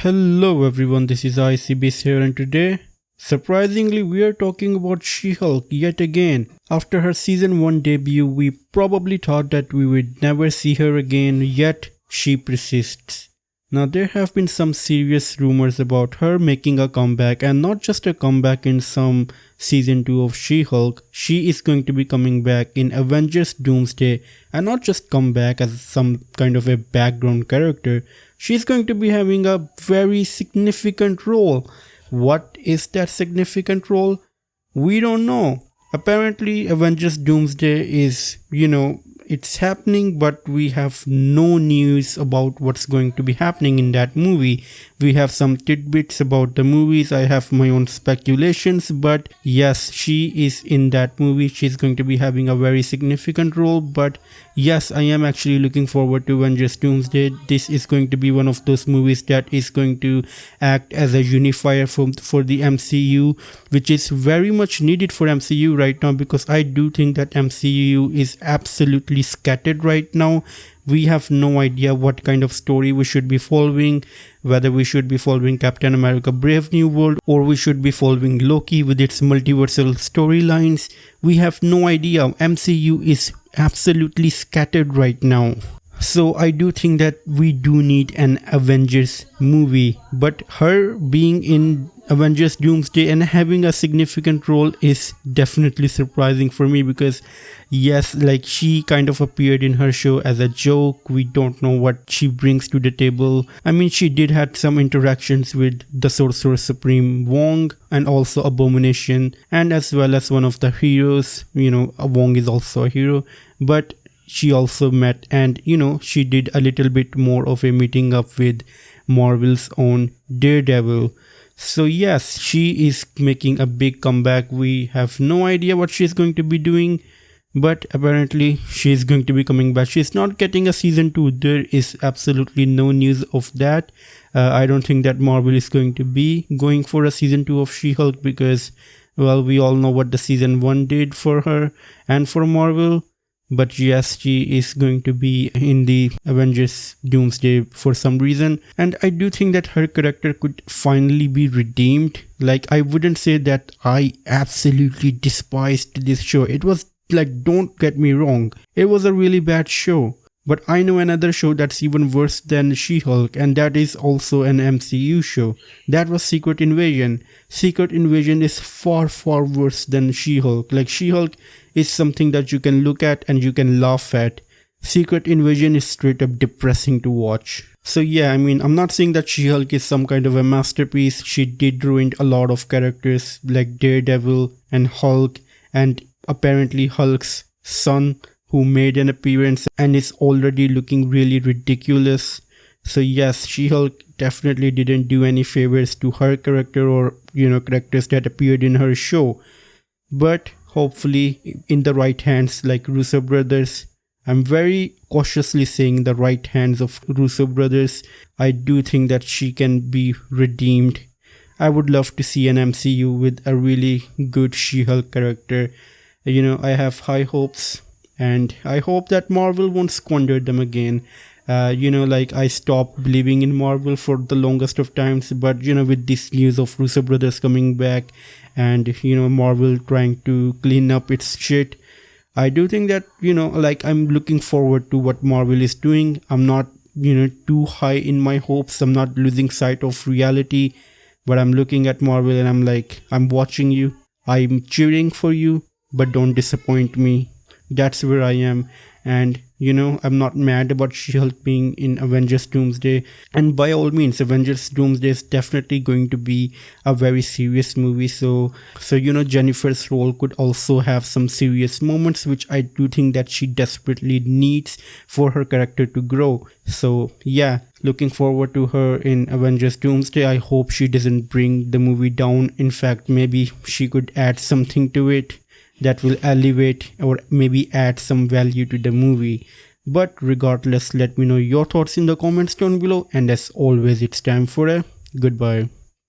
Hello everyone, this is ICBase here, and today, surprisingly, we are talking about She-Hulk yet again. After her season 1 debut, we probably thought that we would never see her again, yet she persists. Now there have been some serious rumors about her making a comeback, and not just a comeback in some season 2 of She-Hulk. She is going to be coming back in Avengers Doomsday, and not just come back as some kind of a background character. She's going to be having a very significant role. What is that significant role? We don't know. Apparently Avengers Doomsday is, it's happening, but we have no news about what's going to be happening in that movie. We have some tidbits about the movies. I have my own speculations, but yes, she is in that movie. She's going to be having a very significant role, but yes, I am actually looking forward to Avengers Doomsday. This is going to be one of those movies that is going to act as a unifier for the MCU, which is very much needed for MCU right now, because I do think that MCU is absolutely scattered right now. We have no idea what kind of story we should be following, whether we should be following Captain America Brave New World, or we should be following Loki with its multiversal storylines. We have no idea. MCU is absolutely scattered right now. So I do think that we do need an Avengers movie, but her being in Avengers Doomsday and having a significant role is definitely surprising for me, because yes, like, she kind of appeared in her show as a joke. We don't know what she brings to the table. I mean, she did have some interactions with the Sorcerer Supreme Wong and also Abomination, and as well as one of the heroes. Wong is also a hero, but she also met, and she did a little bit more of a meeting up with Marvel's own Daredevil. So yes, she is making a big comeback. We have no idea what she's going to be doing, but apparently she's going to be coming back. She's not getting a season 2. There is absolutely no news of that. I don't think that Marvel is going to be going for a season 2 of She-Hulk, because, well, we all know what the season 1 did for her and for Marvel. But yes, she is going to be in the Avengers Doomsday for some reason. And I do think that her character could finally be redeemed. Like, I wouldn't say that I absolutely despised this show. It was like, don't get me wrong, it was a really bad show. But I know another show that's even worse than She-Hulk, and that is also an MCU show. That was Secret Invasion. Secret Invasion is far, far worse than She-Hulk. Like, She-Hulk is something that you can look at and you can laugh at. Secret Invasion is straight up depressing to watch. So yeah, I mean, I'm not saying that She-Hulk is some kind of a masterpiece. She did ruin a lot of characters like Daredevil and Hulk, and apparently Hulk's son, who made an appearance and is already looking really ridiculous. So yes, She-Hulk definitely didn't do any favors to her character or, characters that appeared in her show. But hopefully in the right hands, like Russo brothers. I'm very cautiously saying the right hands of Russo brothers. I do think that she can be redeemed. I would love to see an MCU with a really good She-Hulk character. I have high hopes, and I hope that Marvel won't squander them again. I stopped believing in Marvel for the longest of times, but with this news of Russo brothers coming back and Marvel trying to clean up its shit, I do think that I'm looking forward to what Marvel is doing. I'm not too high in my hopes. I'm not losing sight of reality, but I'm looking at Marvel and I'm like, I'm watching you, I'm cheering for you, but don't disappoint me. That's where I am. And I'm not mad about She-Hulk being in Avengers Doomsday. And by all means, Avengers Doomsday is definitely going to be a very serious movie. So Jennifer's role could also have some serious moments, which I do think that she desperately needs for her character to grow. So yeah, looking forward to her in Avengers Doomsday. I hope she doesn't bring the movie down. In fact, maybe she could add something to it that will elevate or maybe add some value to the movie. But regardless, let me know your thoughts in the comments down below, and as always, it's time for a goodbye.